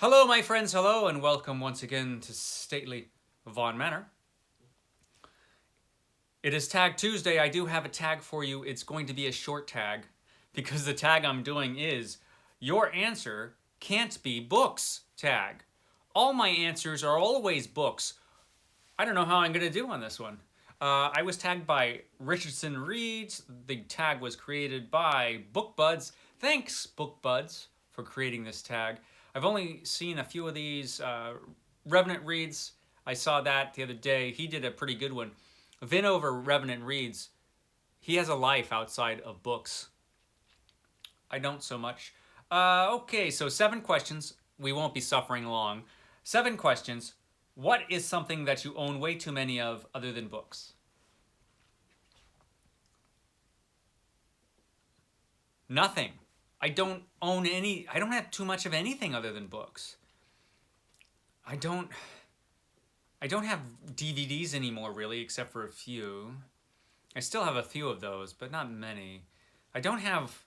Hello, my friends, hello, and welcome once again to stately Vaughan Manor. It is Tag Tuesday. I do have a tag for you. It's going to be a short tag because the tag I'm doing is Your Answer Can't Be Books tag. All my answers are always books. I don't know how I'm going to do on this one. I was tagged by Richardson Reads. The tag was created by BookBuds. Thanks, BookBuds, for creating this tag. I've only seen a few of these. Revenant Reads, I saw that the other day. He did a pretty good one. Vin over Revenant Reads, he has a life outside of books. I don't so much. Okay, so 7 questions. We won't be suffering long. 7 questions. What is something that you own way too many of other than books? Nothing. I don't own any. I don't have too much of anything other than books. I don't have DVDs anymore, really, except for a few. I still have a few of those, but not many. I don't have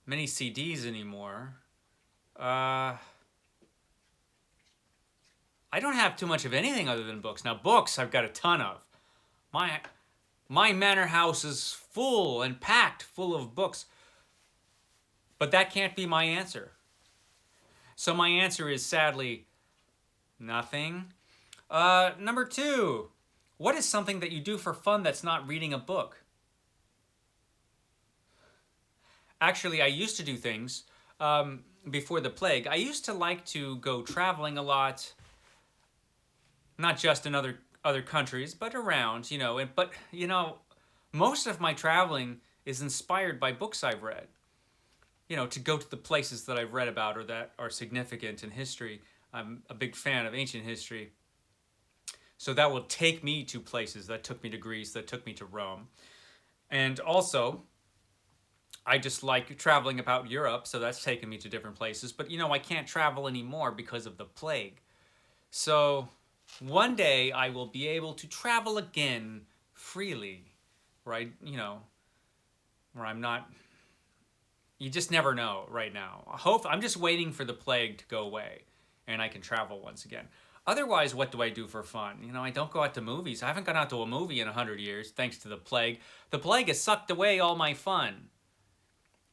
many CDs anymore. I don't have too much of anything other than books. Now, books I've got a ton of. My manor house is full and packed full of books. But that can't be my answer. So my answer is sadly nothing. Number 2, what is something that you do for fun that's not reading a book? Actually, I used to do things before the plague. I used to like to go traveling a lot, not just in other countries, but around, But most of my traveling is inspired by books I've read. To go to the places that I've read about or that are significant in history. I'm a big fan of ancient history. So that will take me to places. That took me to Greece, that took me to Rome. And also, I just like traveling about Europe, so that's taken me to different places. But, I can't travel anymore because of the plague. So one day I will be able to travel again freely, right? Where I'm not... You just never know right now. I'm just waiting for the plague to go away and I can travel once again. Otherwise, what do I do for fun? I don't go out to movies. I haven't gone out to a movie in 100 years thanks to the plague. The plague has sucked away all my fun.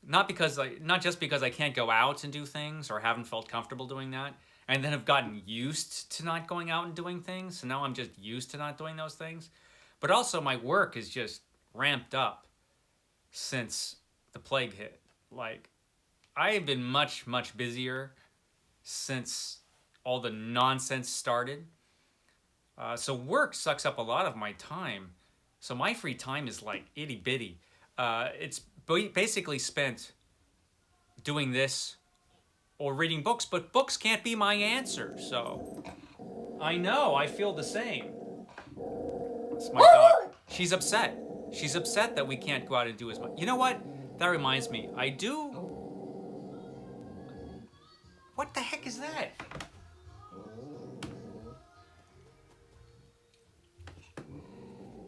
Not just because I can't go out and do things or haven't felt comfortable doing that, and then have gotten used to not going out and doing things. So now I'm just used to not doing those things. But also my work is just ramped up since the plague hit. I have been much, much busier since all the nonsense started. So work sucks up a lot of my time. So my free time is like itty bitty. It's basically spent doing this or reading books, but books can't be my answer. So I know, I feel the same. It's my dog. She's upset. She's upset that we can't go out and do as much. You know what? That reminds me, What the heck is that?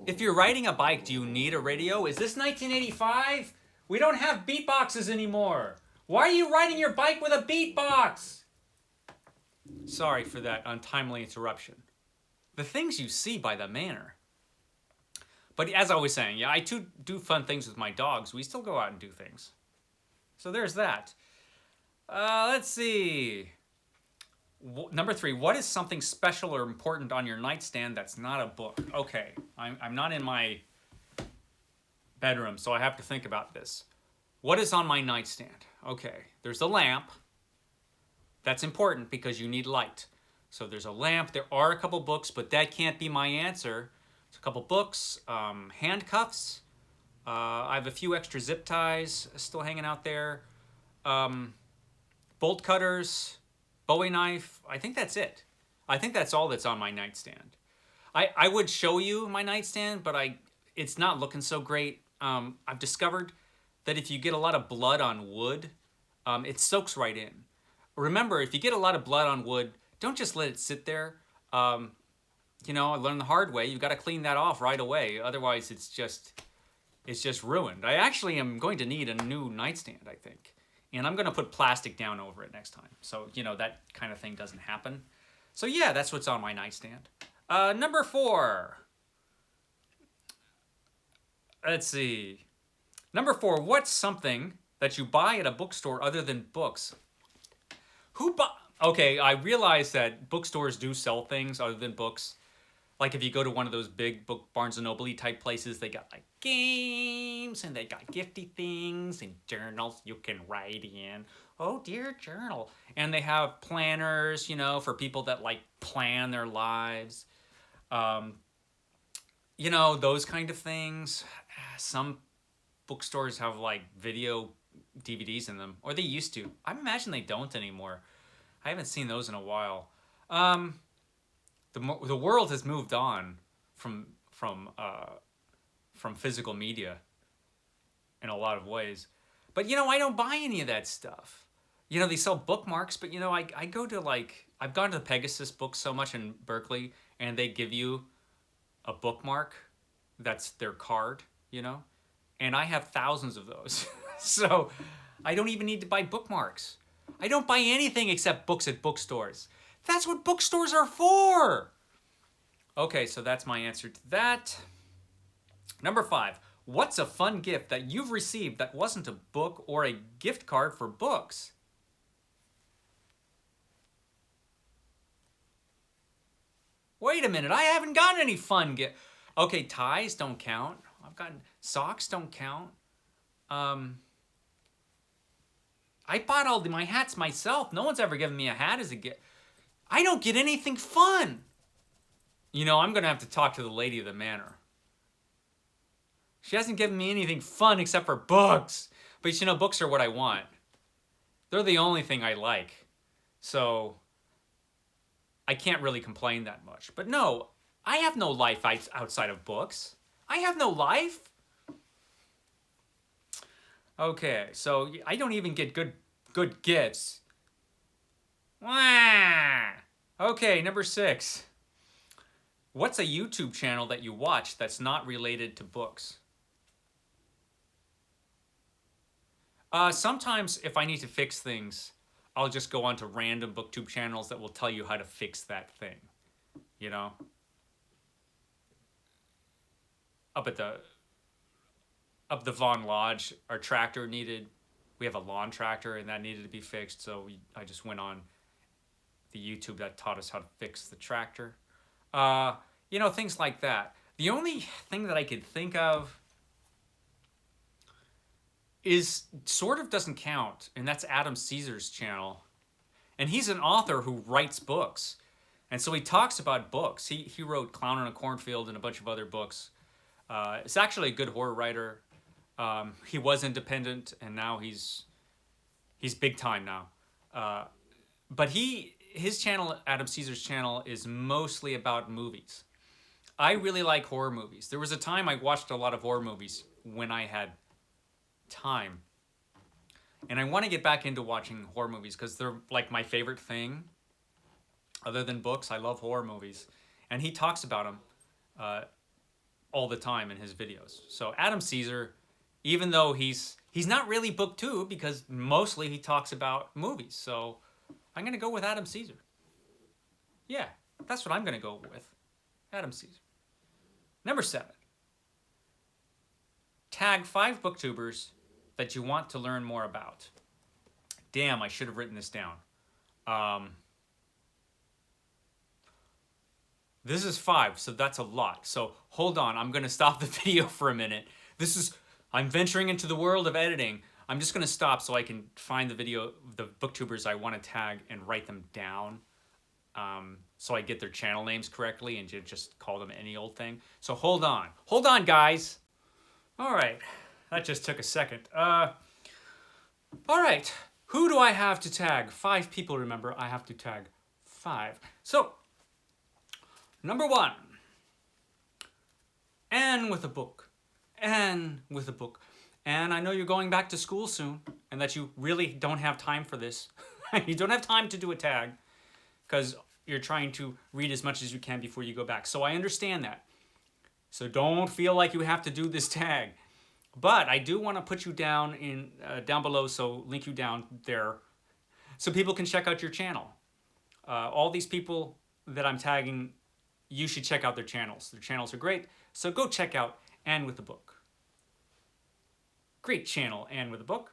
If you're riding a bike, do you need a radio? Is this 1985? We don't have beatboxes anymore. Why are you riding your bike with a beatbox? Sorry for that untimely interruption. The things you see by the manor. But as I was saying, I too do fun things with my dogs. We still go out and do things. So there's that. Let's see. Number 3, what is something special or important on your nightstand that's not a book? Okay, I'm not in my bedroom, so I have to think about this. What is on my nightstand? Okay, there's a lamp. That's important because you need light. So there's a lamp. There are a couple books, but that can't be my answer. A couple books, handcuffs. I have a few extra zip ties still hanging out there. Bolt cutters, Bowie knife. I think that's it. I think that's all that's on my nightstand. I would show you my nightstand, but it's not looking so great. I've discovered that if you get a lot of blood on wood, it soaks right in. Remember, if you get a lot of blood on wood, don't just let it sit there. I learned the hard way. You've got to clean that off right away. Otherwise, it's just ruined. I actually am going to need a new nightstand, I think. And I'm going to put plastic down over it next time. So, you know, that kind of thing doesn't happen. So yeah, that's what's on my nightstand. Number 4. Let's see. Number 4, what's something that you buy at a bookstore other than books? Okay, I realize that bookstores do sell things other than books. Like if you go to one of those big book Barnes & Noble type places, they got like games and they got gifty things and journals you can write in. Oh dear journal. And they have planners, you know, for people that like plan their lives. You know, those kind of things. Some bookstores have like video DVDs in them, or they used to. I imagine they don't anymore. I haven't seen those in a while. The world has moved on from physical media in a lot of ways. But, you know, I don't buy any of that stuff. You know, they sell bookmarks, but, you know, I go to like, I've gone to the Pegasus Books so much in Berkeley, and they give you a bookmark that's their card, you know? And I have thousands of those. So I don't even need to buy bookmarks. I don't buy anything except books at bookstores. That's what bookstores are for. Okay, so that's my answer to that. Number 5, what's a fun gift that you've received that wasn't a book or a gift card for books? Wait a minute, I haven't gotten any fun gift. Okay, ties don't count. I've gotten socks don't count. I bought all my hats myself. No one's ever given me a hat as a gift. I don't get anything fun. You know, I'm going to have to talk to the lady of the manor. She hasn't given me anything fun except for books. But you know, books are what I want. They're the only thing I like. So I can't really complain that much. But no, I have no life outside of books. I have no life. Okay, so I don't even get good gifts. Wah! Okay, number 6. What's a YouTube channel that you watch that's not related to books? Sometimes if I need to fix things, I'll just go onto random BookTube channels that will tell you how to fix that thing. You know? Up the Vaughan Lodge, our tractor we have a lawn tractor and that needed to be fixed, so I just went on the YouTube that taught us how to fix the tractor. You know, things like that. The only thing that I could think of is sort of doesn't count, and that's Adam Caesar's channel. And he's an author who writes books. And so he talks about books. He wrote Clown in a Cornfield and a bunch of other books. It's actually a good horror writer. He was independent, and now he's big time now. But his channel, Adam Caesar's channel, is mostly about movies. I really like horror movies. There was a time I watched a lot of horror movies when I had time. And I want to get back into watching horror movies because they're like my favorite thing. Other than books, I love horror movies. And he talks about them all the time in his videos. So Adam Caesar, even though he's not really BookTube because mostly he talks about movies. So I'm going to go with Adam Caesar. Yeah, that's what I'm going to go with. Adam Caesar. Number 7. Tag 5 booktubers that you want to learn more about. Damn, I should have written this down. This is 5, so that's a lot. So hold on, I'm going to stop the video for a minute. I'm venturing into the world of editing. I'm just going to stop so I can find the booktubers I want to tag and write them down. So I get their channel names correctly and just call them any old thing. So hold on. Hold on, guys. All right. That just took a second. All right. Who do I have to tag? 5 people, remember. I have to tag 5. So, number 1. Anne with a book. Anne with a book. And I know you're going back to school soon and that you really don't have time for this. You don't have time to do a tag because you're trying to read as much as you can before you go back. So I understand that. So don't feel like you have to do this tag. But I do want to put you down below, so link you down there, so people can check out your channel. All these people that I'm tagging, you should check out their channels. Their channels are great, so go check out Anne with a Book. Great channel, Anne with a Book.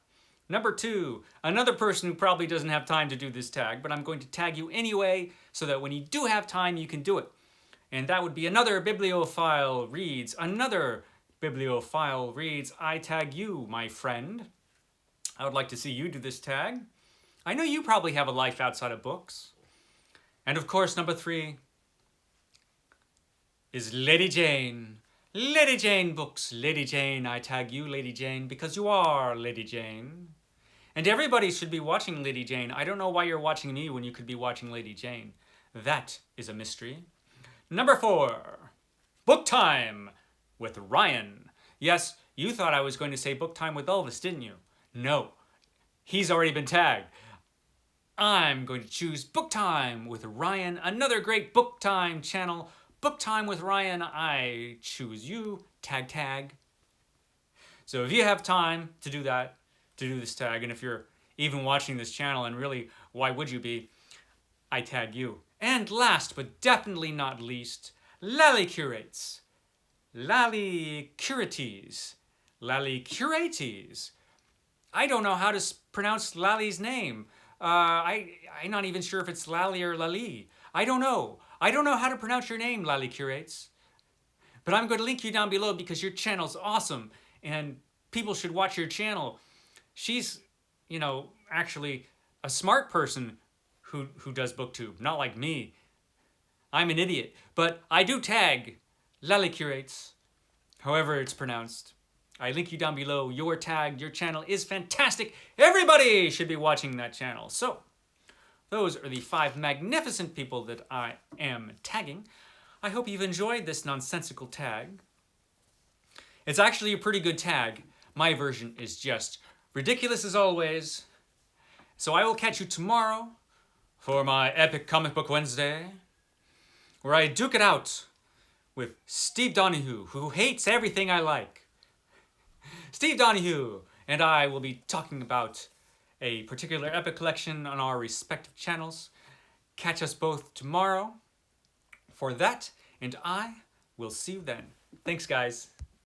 Number 2, another person who probably doesn't have time to do this tag, but I'm going to tag you anyway, so that when you do have time, you can do it. And that would be another Bibliophile reads. Another Bibliophile reads. I tag you, my friend. I would like to see you do this tag. I know you probably have a life outside of books. And of course, number 3 is Lady Jane. Lady Jane Books. Lady Jane, I tag you, Lady Jane, because you are Lady Jane. And everybody should be watching Lady Jane. I don't know why you're watching me when you could be watching Lady Jane. That is a mystery. Number 4, Book Time with Ryan. Yes, you thought I was going to say Book Time with Elvis, didn't you? No, he's already been tagged. I'm going to choose Book Time with Ryan, another great Book Time channel. Book Time with Ryan, I choose you, tag tag. So if you have time to do that, to do this tag, and if you're even watching this channel, and really, why would you be, I tag you. And last but definitely not least, LaliCurates. LaliCurates. LaliCurates. I don't know how to pronounce Lali's name. I'm not even sure if it's Lali or Lali. I don't know. I don't know how to pronounce your name, LaliCurates. But I'm going to link you down below because your channel's awesome and people should watch your channel. She's, actually a smart person who does BookTube, not like me. I'm an idiot, but I do tag LaliCurates, however it's pronounced. I link you down below. Your tag, your channel is fantastic. Everybody should be watching that channel. So, those are the 5 magnificent people that I am tagging. I hope you've enjoyed this nonsensical tag. It's actually a pretty good tag. My version is just ridiculous as always. So I will catch you tomorrow for my epic Comic Book Wednesday, where I duke it out with Steve Donahue, who hates everything I like. Steve Donahue and I will be talking about a particular epic collection on our respective channels. Catch us both tomorrow for that, and I will see you then. Thanks, guys.